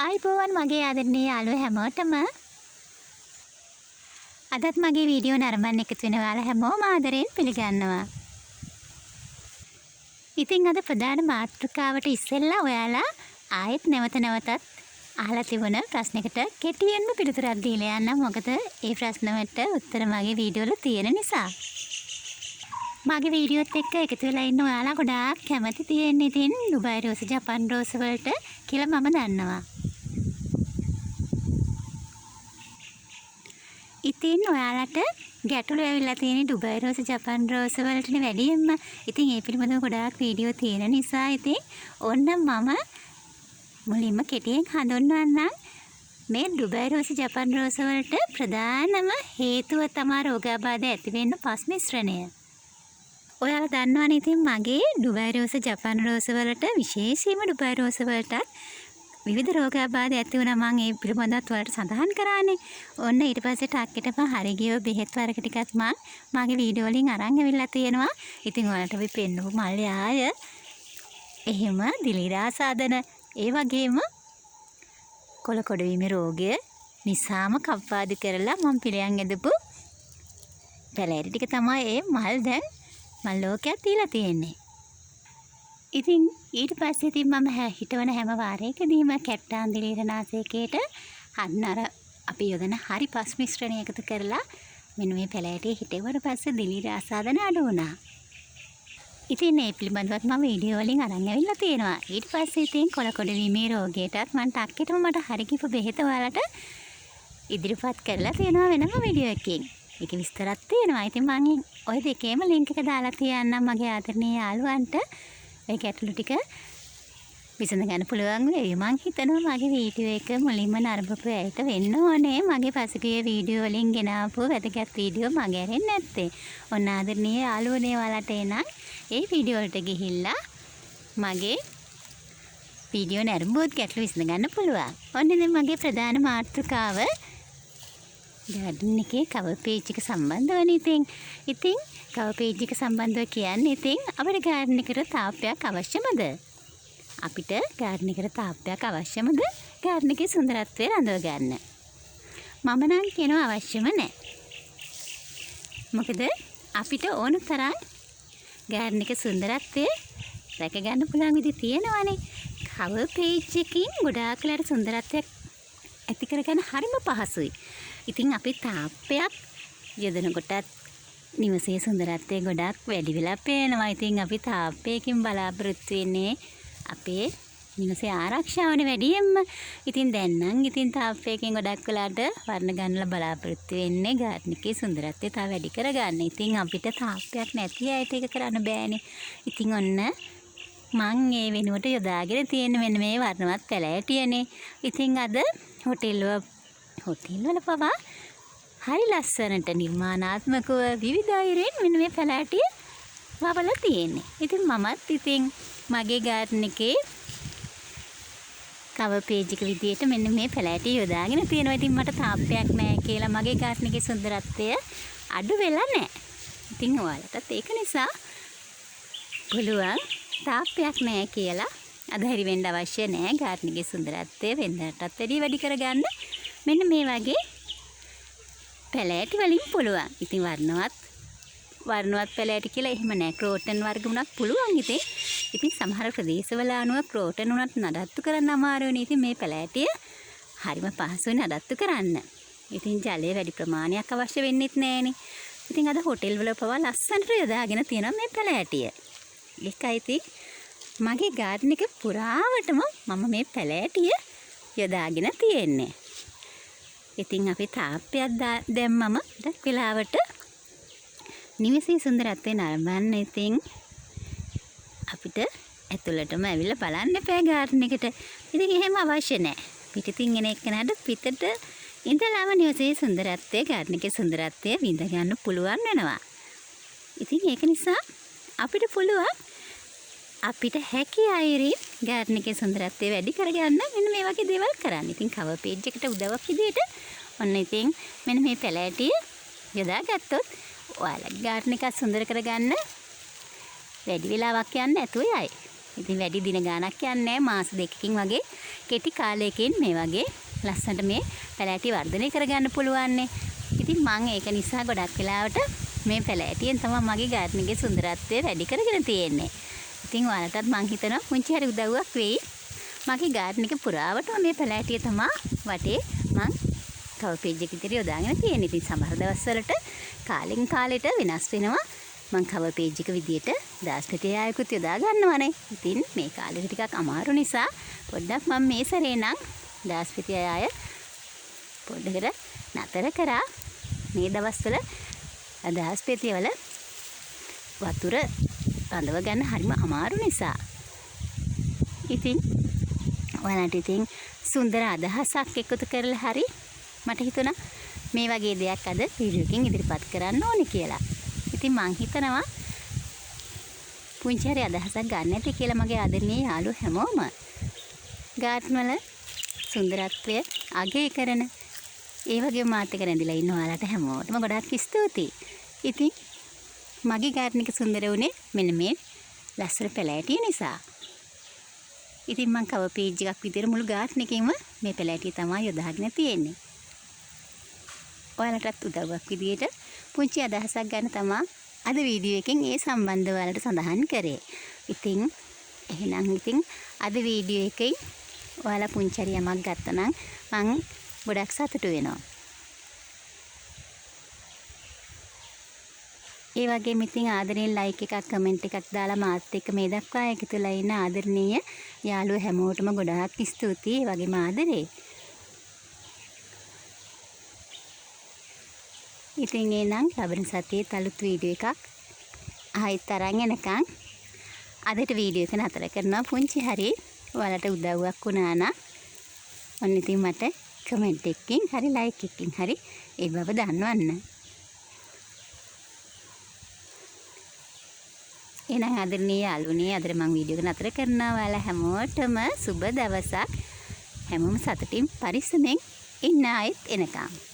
ආයිබෝවන් මගේ ආදරණීය යාළුවෝ හැමෝටම අදත් මගේ වීඩියෝ නරඹන්න එකතු වෙන ඔයාලා හැමෝම ආදරෙන් පිළිගන්නවා. ඉතින් අද ප්‍රධාන මාතෘකාවට ඉස්සෙල්ලා ඔයාලා ආයෙත් නැවතත් අහලා තිබුණ ප්‍රශ්නයකට කෙටියෙන්ම පිළිතුරක් දීලා යන්න. මොකද ඒ ප්‍රශ්න වලට උත්තර මගේ වීඩියෝ වල තියෙන නිසා. මගේ වීඩියෝත් එක්ක එකතු වෙලා ඉන්න ඔයාලා ගොඩාක් කැමති තියෙන ඉතින් ඩුබයි රෝස ජපන් රෝස වලට කියලා මම දන්නවා. ඉතින් ඔයාලට ගැටලු ඇවිල්ලා තියෙන ඩුබයි රෝස ජපන් රෝස වලටනේ වැඩියෙන්ම. ඉතින් ඒ පිළිබඳව ගොඩාක් වීඩියෝ තියෙන නිසා ඉතින් ඕන්න මම මුලින්ම කෙටියෙන් හඳුන්වන්නම්. මේ ඩුබයි රෝස ජපන් රෝස වලට ප්‍රධානම හේතුව තමයි රෝගාබාධ ඇති වෙන්න පස් මිශ්‍රණය. ඔයාලා දන්නවනේ ඉතින් මගේ ඩුබයි රෝස ජපන් රෝස වලට විශේෂයෙන්ම ඩුබයි රෝස වලටත් විවිධ රෝගාබාධ ඇති වුණා. මම ඒ පිළිබඳවත් වලට සඳහන් කරානේ. ඔන්න ඊට පස්සේ ටක්කෙට මම හරි ගියව බෙහෙත් වර්ග ටිකත් මම මගේ වීඩියෝ වලින් අරන් ඇවිල්ලා තියෙනවා. ඉතින් ඔයාලට අපි පෙන්නපු මල්ලේ ආය එහෙම දිලිරා සාදන ඒ වගේම කොළ කොඩවීමේ රෝගය නිසාම කප්පාදු කරලා මම පිළියම් ඇදපු පැලෑටි ටික තමයි ඒ මල් දැන් මල් ලෝකයක් තියලා තියෙන්නේ. ඉතින් ඊට පස්සේ ඉතින් මම හිටවන හැම වාරයකදීම කැට්ටාන් දිලීරනාශකයට අන්නර අපි යොදන හරි පස් මිශ්‍රණය එකතු කරලා මෙන්න මේ පැලෑටියේ හිටවුවට පස්සේ දිලීර ආසාදන අඩු වුණා. ඉතින් මේ පිළිබඳවත් මම වීඩියෝ වලින් අරන් ඇවිල්ලා තියෙනවා. ඊට පස්සේ ඉතින් කොළ කොඩවීමේ රෝගයටත් මම ටක්කෙටම මට හරි කිව්ව බෙහෙත ඔයාලට ඉදිරිපත් කරලා තියෙනවා වෙනම වීඩියෝ එකකින්. ඒක විස්තරත් තියෙනවා. ඉතින් මම ওই දෙකේම ලින්ක් එක දාලා තියන්නම් මගේ ආදරණීය යාළුවන්ට. ඒ ගැටලු ටික විසඳ ගන්න පුළුවන් වෙයි. මම හිතනවා මගේ වීඩියෝ එක මුලින්ම නරඹපු ඇයට වෙන්න ඕනේ. මගේ පසුගිය වීඩියෝ වලින් ගෙනාවු වැදගත් වීඩියෝ මගේ අරින් නැත්තේ. ඔන්න ආදරණීය යාළුවනේ ඔයාලට එනං ඒ වීඩියෝ වලට ගිහිල්ලා මගේ වීඩියෝ නරඹුවොත් ගැටලු විසඳ ගන්න පුළුවන්. ඔන්න ඉතින් මගේ ප්‍රධාන මාතෘකාව ගාඩන් එකේ කවර් පේජ් එක සම්බන්ධවනේ. ඉතින් කවර් පේජ් එක සම්බන්ධව කියන්නේ ඉතින් අපිට ගාඩන් එකට තාප්පයක් අවශ්‍යමද? අපිට ගාඩන් එකට තාප්පයක් අවශ්‍යමද? ගාඩන් එකේ සුන්දරත්වය රඳව ගන්න. මම නම් කියනවා අවශ්‍යම නැහැ. මොකද අපිට ඕන තරම් ගාඩන් එකේ සුන්දරත්වය රැක ගන්න පුළුවන් විදිහ තියෙනවානේ. කවර් පේජ් එකකින් ගොඩාක් වෙලාට සුන්දරත්වයක් ඇති කරගන්න හරිම පහසුයි. ඉතින් අපි තාප්පයක් යොදන කොටත් නිවසේ සුන්දරත්වය ගොඩක් වැඩි වෙලා පේනවා. ඉතින් අපි තාප්පයකින් බලාපොරොත්තු වෙන්නේ අපේ නිවසේ ආරක්ෂාවනේ වැඩියෙන්ම. ඉතින් දැන් නම් ඉතින් තාප්පයකින් ගොඩක් වෙලාට වර්ණ ගන්නලා බලාපොරොත්තු වෙන්නේ ගාඩන් එකේ සුන්දරත්වය තව වැඩි කරගන්න. ඉතින් අපිට තාප්පයක් නැති අයට ඒක කරන්න බෑනේ. ඉතින් ඔන්න මං ඒ වෙනුවට යොදාගෙන තියෙන මෙන්න මේ වර්ණවත් පැලෑටියනේ. ඉතින් අද හොටෙල් වල පවා හරි ලස්සනට නිර්මාණාත්මකව විවිධ අයුරින් මෙන්න මේ පැලෑටිය වවලා තියෙන්නේ. ඉතින් මමත් ඉතින් මගේ ගාඩන් එකේ කවර් පේජ් එක විදියට මෙන්න මේ පැලෑටිය යොදාගෙන තියෙනවා. ඉතින් මට තාප්පයක් නැහැ කියලා මගේ ගාඩන් එකේ සුන්දරත්වය අඩු වෙලා නැහැ. ඉතින් ඔයාලටත් ඒක නිසා පුළුවන් තාප්පයක් නැහැ කියලා අදහැරි වෙන්න අවශ්‍ය නැහැ. ගාඩන් එකේ සුන්දරත්වය වෙනදටත් වැඩි කරගන්න මෙන්න මේ වගේ පැලෑටි වලින් පුළුවන්. ඉතින් වර්ණවත් පැලෑටි කියලා එහෙම නැහැ. ක්‍රෝටන් වර්ග වුණත් පුළුවන්. ඉතින් සමහර ප්‍රදේශවල අනුව ක්‍රෝටන් උනත් නඩත්තු කරන්න අමාරුනේ. ඉතින් මේ පැලෑටිය හරිම පහසුයි නඩත්තු කරන්න. ඉතින් ජලය වැඩි ප්‍රමාණයක් අවශ්‍ය වෙන්නෙත් නැහනේ. ඉතින් අද හොටෙල් වල පවා ලස්සනට යොදාගෙන තියෙනවා මේ පැලෑටිය. ඒකයි ඉතින් මගේ ගාඩන් එක පුරාවටම මම මේ පැලෑටිය යොදාගෙන තියෙන්නේ. ඉතින් අපි තාප්පයක් දැම්මම ටිකක් වෙලාවට නිවසේ සුන්දරත්වය නරඹන්න ඉතින් අපිට ඇතුළටම ඇවිල්ලා බලන්න එපා ගාඩන් එකට. ඉතින් එහෙම අවශ්‍ය නැහැ. පිටින් එන එක්කනට පිටට ඉඳලාම නිවසේ සුන්දරත්වය ගාඩන් එකේ සුන්දරත්වය විඳ ගන්න පුළුවන් වෙනවා. ඉතින් ඒක නිසා අපිට පුළුවන් අපිට හැකි අයුරින් ගාඩන් එකේ සුන්දරත්වය වැඩි කරගන්න මෙන්න මේ වගේ දේවල් කරන්න. ඉතින් කවර් පේජ් එකට උදව්වක් විදියට ඔන්න ඉතින් මෙන්න මේ පැලෑටිය යොදාගත්තොත් ඔයාලගේ ගාඩන් එක සුන්දර කරගන්න වැඩි වෙලාවක් යන්නේ නැතුව යයි. ඉතින් වැඩි දින ගාණක් යන්නේ නැහැ. මාස දෙකකින් වගේ කෙටි කාලයකින් මේ වගේ ලස්සනට මේ පැලෑටි වර්ධනය කරගන්න පුළුවන් නේ. ඉතින් මම ඒක නිසා ගොඩක් වෙලාවට මේ පැලෑටියෙන් තමයි මගේ ගාර්ඩන් එකේ සුන්දරත්වය වැඩි කරගෙන තියෙන්නේ. ඉතින් ඔයාලටත් මම හිතනවා පුංචි හරි උදව්වක් වෙයි. මගේ ගාර්ඩන් එක පුරාවටම මේ පැලෑටිය තමයි වටේ මම කවර් පේජ් එක විතර යොදාගෙන තියෙන්නේ. ඉතින් සමහර දවස්වලට කාලෙන් කාලෙට වෙනස් වෙනවා. මම කවර් පේජ් එක විදියට දාස්පතිය ආයකුත් යොදා ගන්නවනේ. ඉතින් මේ කාලෙට ටිකක් අමාරු නිසා පොඩ්ඩක් මම මේ සැරේ නම් දාස්පතිය ආය පොඩ්ඩකට නතර කරා. මේ දවස්වල දාස්පතිය වල වතුර රඳව ගන්න හරිම අමාරු නිසා. ඉතින් ඔයාලට ඉතින් සුන්දර අදහසක් එකතු කරලා හරි මට හිතුණා මේ වගේ දෙයක් අද වීඩියෝ එකකින් ඉදිරිපත් කරන්න ඕනේ කියලා. ඉතින් මං හිතනවා පුංචි හරි අදහසක් ගන්න ඇති කියලා මගේ ආදරණීය යාළුවෝ හැමෝම ගාර්ඩන් වල සුන්දරත්වය අගය කරන ඒ වගේ මාත් එක්ක රැඳිලා ඉන්න ඔයාලට හැමෝටම ගොඩාක් ස්තුතියි. ඉතින් මගේ ගාර්ඩන් එක සුන්දර වුණේ මෙන්න මේ ලස්සන පැලෑටිය නිසා. ඉතින් මං කවර් පේජ් එකක් විදිහට මුළු ගාර්ඩන් එකේම මේ පැලෑටිය තමයි යොදාගෙන තියෙන්නේ. ඔයාලටත් උදව්වක් විදියට පුංචි අදහසක් ගන්න තමයි අද වීඩියෝ එකෙන් ඒ සම්බන්ධව ඔයාලට සඳහන් කරේ. ඉතින් එහෙනම් අද වීඩියෝ එකෙන් ඔයාලා පුංචි හරි යමක් ගත්තා නම් මං ගොඩක් සතුටු වෙනවා. ඒ වගේම ඉතින් ආදරෙන් ලයික් එකක් කමෙන්ට් එකක් දාලා මාත් එක්ක මේ දක්වා එකතුලා ඉන්න ආදරණීය යාළුවෝ හැමෝටම ගොඩාක් ස්තුතියි. ඒ වගේම ආදරේ. ඉතින් එහෙනම් ලබන සතියේ අලුත් වීඩියෝ එකක් ආයෙත් තරන් එනකන් අදට වීඩියෝ එක නතර කරනවා. පුංචි හරි ඔයාලට උදව්වක් වුණා නම් ඔන්න ඉතින් මට කමෙන්ට් එකකින් හරි ලයික් එකකින් හරි ඒ බව දන්වන්න. එහෙනම් ආදරණීය යාළුවනේ අද මම වීඩියෝ එක නතර කරනවා. ඔයාලා හැමෝටම සුබ දවසක්. හැමෝම සතුටින් පරිස්සමෙන් ඉන්න ආයෙත් එනකම්.